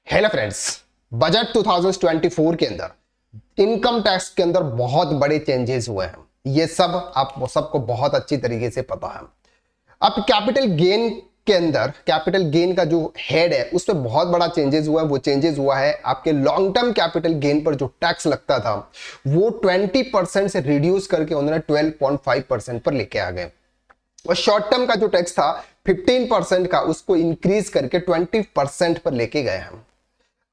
Hello friends, budget 2024 के अंदर income tax के अंदर बहुत बड़े चेंजेस हुए हैं। ये सब आप सबको बहुत अच्छी तरीके से पता है। अब कैपिटल गेन के अंदर कैपिटल गेन का जो हेड है उस पर बहुत बड़ा चेंजेस हुआ है। वो चेंजेस हुआ है आपके लॉन्ग टर्म कैपिटल गेन पर जो टैक्स लगता था वो 20% से रिड्यूस करके उन्होंने 12.5% पर लेके आ गए, और शॉर्ट टर्म का जो टैक्स था 15% का उसको इंक्रीज करके 20% पर लेके गए हैं।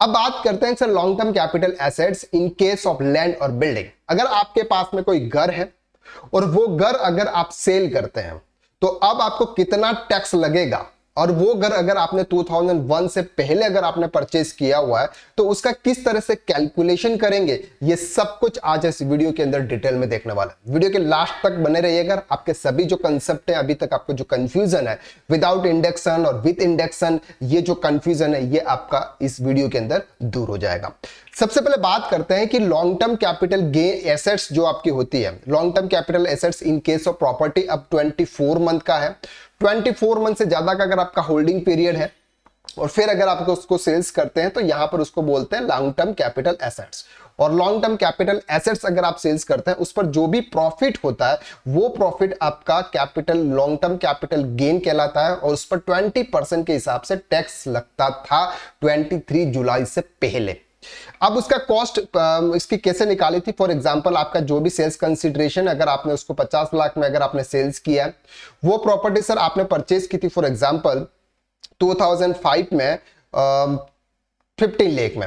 अब बात करते हैं sir long term capital assets in case of land और बिल्डिंग। अगर आपके पास में कोई घर है और वो घर अगर आप सेल करते हैं तो अब आपको कितना टैक्स लगेगा, और वो घर अगर आपने 2001 से पहले अगर आपने परचेज किया हुआ है तो उसका किस तरह से कैलकुलेशन करेंगे, ये सब कुछ आज इस वीडियो के अंदर डिटेल में देखने वाला है। वीडियो के लास्ट तक बने रहिएगा। आपके सभी जो कंसेप्ट है, अभी तक आपको जो कंफ्यूजन है विदाउट इंडेक्शन और विद इंडेक्शन, ये जो कंफ्यूजन है ये आपका इस वीडियो के अंदर दूर हो जाएगा। सबसे पहले बात करते हैं कि long term capital gain assets जो आपकी होती है, long term capital assets in case of property अब 24 मंथ का है। 24 मंथ से ज्यादा का अगर आपका होल्डिंग पीरियड है और फिर अगर आप उसको सेल्स करते हैं तो यहां पर उसको बोलते हैं लॉन्ग टर्म कैपिटल एसेट्स। और लॉन्ग टर्म कैपिटल एसेट्स अगर आप सेल्स करते हैं उस पर जो भी प्रॉफिट होता है वो प्रॉफिट आपका capital long term capital gain कहलाता है, और उस पर 20% के हिसाब से टैक्स लगता था 23 जुलाई से पहले। अब उसका कॉस्ट इसकी कैसे निकाली थी? फॉर एग्जांपल आपका जो भी सेल्स कंसीडरेशन अगर आपने उसको 50 लाख में अगर आपने सेल्स किया है, वो प्रॉपर्टी सर आपने परचेज की थी फॉर एग्जांपल 2005 में 15 लाख में।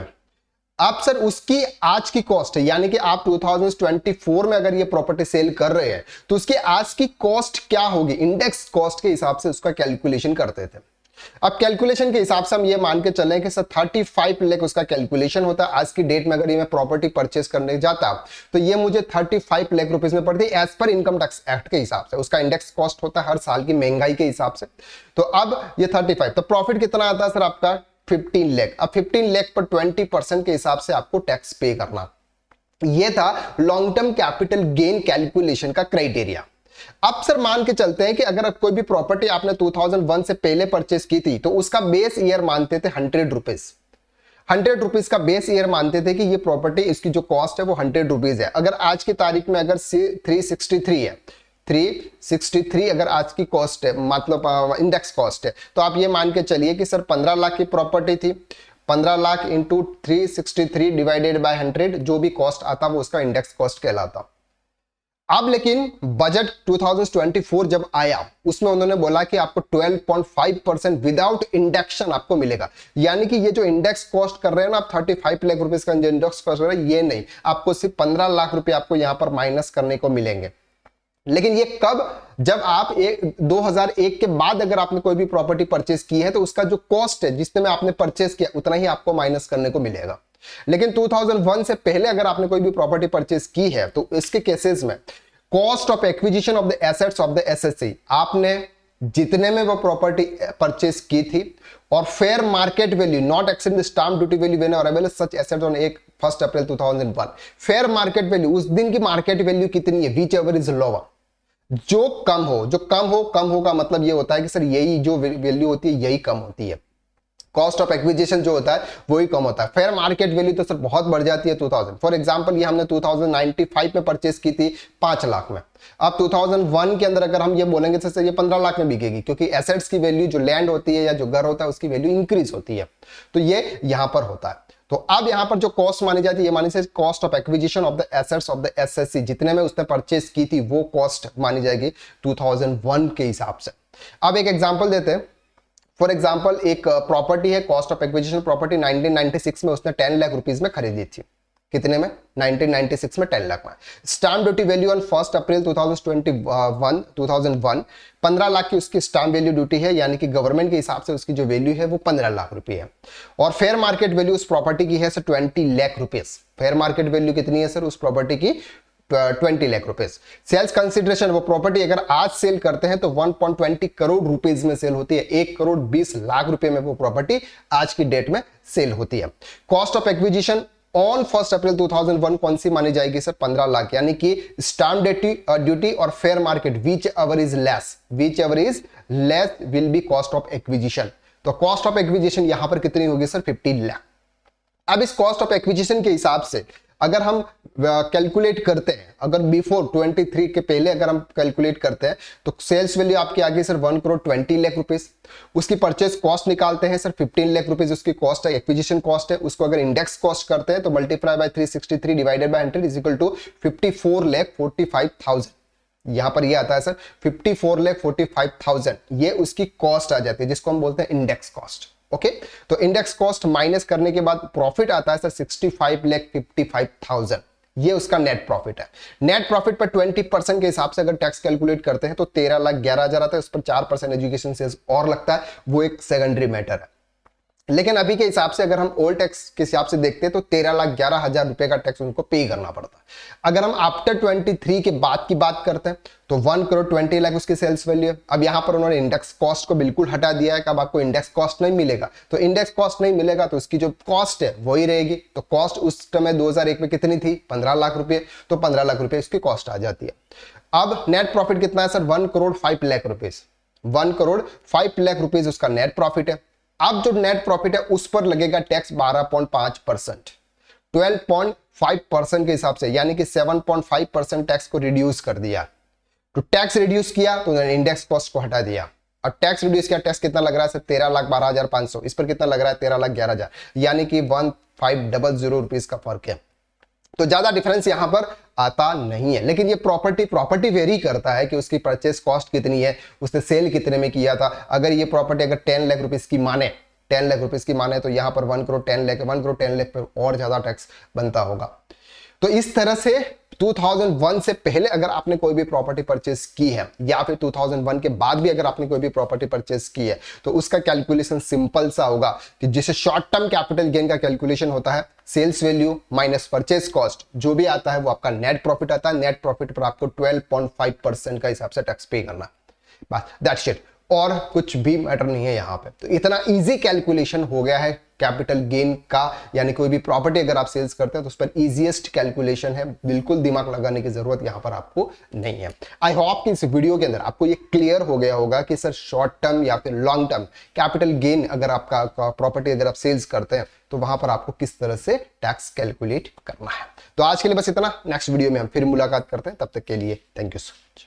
अब सर उसकी आज की कॉस्ट है, यानी कि आप 2024 में अगर ये प्रॉपर्टी सेल कर रहे हैं तो उसकी आज की कॉस्ट क्या होगी, इंडेक्स कॉस्ट के हिसाब से उसका कैलकुलेशन करते थे। अब कैलकुलेशन के हिसाब से हम ये मान के चलें कि सर 35 लाख उसका कैलकुलेशन होता है। आज की डेट में अगर ये मैं प्रॉपर्टी परचेस करने जाता तो ये मुझे 35 लाख रुपीस में पड़ती है as per income tax act के हिसाब से। उसका इंडेक्स कॉस्ट होता है हर साल की महंगाई के हिसाब से। तो अब ये 35, तो प्रॉफिट कितना आता है सर आपका 15 लाख। अब 15 लाख पर 20% के हिसाब से आपको टैक्स पे करना। ये था long term capital gain calculation का क्राइटेरिया। अब सर मान के चलते हैं कि अगर कोई भी प्रॉपर्टी आपने 2001 से पहले परचेस की थी तो उसका बेस ईयर मानते थे 100 रुपीज। 100 रुपीज का बेस ईयर मानते थे कि ये प्रॉपर्टी इसकी जो कॉस्ट है वो 100 रुपीज है। अगर आज की तारीख में अगर 363 है, 363 अगर आज की कॉस्ट है, मतलब इंडेक्स कॉस्ट है, तो आप ये मान के चलिए कि सर 15 लाख की प्रॉपर्टी थी, 15 लाख इंटू 363 डिवाइडेड बाय 100, जो भी कॉस्ट आता वो उसका इंडेक्स कॉस्ट कहलाता। अब लेकिन बजट 2024 जब आया उसमें उन्होंने बोला कि आपको 12.5% विदाउट इंडेक्शन आपको मिलेगा, यानी कि ये जो इंडेक्स कॉस्ट कर रहे हैं ना आप 35 लाख रुपए का इंडेक्स कॉस्ट कर रहे हैं, ये नहीं, आपको सिर्फ 15 लाख रुपए आपको यहां पर माइनस करने को मिलेंगे। लेकिन ये कब? जब आप 2001 के बाद अगर आपने कोई भी प्रॉपर्टी परचेस की है तो उसका जो कॉस्ट है जिसमें आपने परचेस किया उतना ही आपको माइनस करने को मिलेगा। लेकिन 2001 से पहले अगर आपने कोई भी प्रॉपर्टी परचेस की है तो इसके केसेस में cost of acquisition of the assets of the SSC, आपने जितने में वो प्रॉपर्टी परचेस की थी, और fair market value not except the stamp duty value when available such assets on 1 April 2001। Fair market value, उस दिन की मार्केट वैल्यू कितनी है, विच एवर इज लोअर, जो कम हो, कम हो का मतलब ये होता है कि सर यही जो वैल्यू होती है यही कम होती है। कॉस्ट ऑफ एक्विजिशन जो होता है वही कम होता है। फेयर मार्केट वैल्यू तो सर बहुत बढ़ जाती है 2000। फॉर एग्जांपल ये हमने 2095 में परचेस की थी 5 लाख में। अब 2001 के अंदर अगर हम ये बोलेंगे तो सर ये 15 लाख में बिकेगी, क्योंकि एसेट्स की वैल्यू जो लैंड होती है या जो घर होता है उसकी वैल्यू इंक्रीज होती है। तो ये यहां पर होता है। तो अब यहां पर जो कॉस्ट मानी जाती है ये मानी जाती है cost of acquisition of the assets of the SSC, जितने में उसने परचेस की थी वो कॉस्ट मानी जाएगी 2001 के हिसाब से। अब एक एग्जांपल देते हैं। फॉर एग्जांपल एक प्रॉपर्टी है, कॉस्ट ऑफ एक्विजिशन प्रॉपर्टी 1996 में उसने 10 लाख रुपीस में खरीदी थी। कितने में? 1996 में 10 लाख में। Stamp duty value on 1 April 2001 15 lakh की उसकी स्टाम्प वैल्यू ड्यूटी है, यानी कि गवर्नमेंट के हिसाब से उसकी जो वैल्यू है वो 15 लाख रुपए है। और फेयर मार्केट वैल्यू उस प्रॉपर्टी की है sir 20 lakh rupees. Fair market value कितनी है सर उस प्रॉपर्टी की? 20 लाख रुपीस। सेल्स कंसिडरेशन, वो प्रॉपर्टी अगर आज सेल करते हैं तो 1.20 करोड़ रुपीस में सेल होती है। 1 करोड़ 20 लाख रुपए में वो प्रॉपर्टी आज की डेट में सेल होती है। Cost of acquisition on 1 April 2001 कौन सी मानी जाएगी सर? 15 लाख, यानी कि स्टाम्प ड्यूटी और fair market which ever is less will be cost of acquisition. तो कॉस्ट ऑफ एक्विजिशन यहां पर कितनी होगी सर? 15 लाख। अब इस कॉस्ट ऑफ एक्विजिशन के हिसाब से अगर हम कैलकुलेट करते हैं, अगर बिफोर 23 के पहले अगर हम कैलकुलेट करते हैं तो सेल्स वैल्यू आपकी आ गई सर 1 करोड़ 20 लाख रुपीस। उसकी परचेस कॉस्ट निकालते हैं सर 15 लाख रुपीस उसकी कॉस्ट है, एक्विजिशन कॉस्ट है। उसको अगर इंडेक्स कॉस्ट करते हैं तो multiply by 363 divided by 100 is equal to 54,45,000। यहां पर ये आता है सर 54,45,000, ये उसकी कॉस्ट आ जाती है जिसको हम बोलते हैं इंडेक्स कॉस्ट। ओके, तो इंडेक्स कॉस्ट माइनस करने के बाद प्रॉफिट आता है सर 65,55,000, ये उसका नेट प्रॉफिट है। नेट प्रॉफिट पर 20% के हिसाब से अगर टैक्स कैलकुलेट करते हैं तो 13,11,000 आता है, उस पर 4% एजुकेशन सेस और लगता है, वो एक सेकेंडरी मैटर है। लेकिन अभी के हिसाब से अगर हम ओल्ड टैक्स के हिसाब से देखते हैं तो 13,11,000 रुपए का टैक्स उनको पे करना पड़ता है। अगर हम आफ्टर 23 के बाद की बात करते हैं तो 1 करोड़ 20 लाख उसकी सेल्स वैल्यू है। अब यहां पर उन्होंने इंडेक्स कॉस्ट को बिल्कुल हटा दिया है कि अब आपको इंडेक्स कॉस्ट नहीं मिलेगा, तो इंडेक्स कॉस्ट नहीं मिलेगा तो उसकी जो कॉस्ट है वही रहेगी। तो कॉस्ट उस समय 2001 में कितनी थी, 15 लाख रुपए, तो 15 लाख रुपए उसकी कॉस्ट आ जाती है। अब नेट प्रॉफिट कितना है sir, 1 crore 5 lakh rupees, 1 crore 5 lakh rupees उसका नेट प्रॉफिट है। अब जो नेट प्रॉफिट है उस पर लगेगा टैक्स 12.5%, 12.5% के हिसाब से, यानी कि 7.5% टैक्स को रिड्यूस कर दिया। तो टैक्स रिड्यूस किया तो उन्होंने इंडेक्स कॉस्ट को हटा दिया। और टैक्स रिड्यूस किया, टैक्स कितना लग रहा है सर 13,12,500, इस पर कितना लग रहा है 13,11,000, यानी कि 1500 रुपीज का फर्क है। तो ज्यादा डिफरेंस यहां पर आता नहीं है। लेकिन ये प्रॉपर्टी वेरी करता है कि उसकी परचेस कॉस्ट कितनी है, उसने सेल कितने में किया था। अगर ये प्रॉपर्टी अगर 10 लाख रुपीस की माने, 10 लाख रुपीस की माने तो यहां पर 1 करोड़ 10 लाख, 1 करोड़ 10 लाख पर और ज्यादा टैक्स बनता होगा। तो इस तरह से 2001 से पहले अगर आपने कोई भी प्रॉपर्टी परचेस की है या फिर 2001 के बाद भी अगर आपने कोई भी प्रॉपर्टी परचेस की है तो उसका कैलकुलेशन सिंपल सा होगा कि जिसे शॉर्ट टर्म कैपिटल गेन का कैलकुलेशन होता है, sales value minus purchase cost, जो भी आता है वो आपका नेट प्रॉफिट आता है। नेट प्रॉफिट पर आपको 12.5% का हिसाब से टैक्स पे करना, बस दैट्स इट, और कुछ भी मैटर नहीं है यहां पे। तो इतना इजी कैलकुलेशन हो गया है कैपिटल गेन का, यानी कोई भी प्रॉपर्टी अगर आप सेल्स करते हैं तो उस पर इजीएस्ट कैलकुलेशन है, बिल्कुल दिमाग लगाने की जरूरत यहां पर आपको नहीं है। आई होप कि इस वीडियो के अंदर आपको ये क्लियर हो गया होगा कि सर शॉर्ट टर्म या फिर लॉन्ग टर्म कैपिटल गेन अगर आपका प्रॉपर्टी अगर आप सेल्स करते हैं तो वहां पर आपको किस तरह से टैक्स कैलकुलेट करना है। तो आज के लिए बस इतना, नेक्स्ट वीडियो में हम फिर मुलाकात करते हैं, तब तक के लिए थैंक यू सो मच।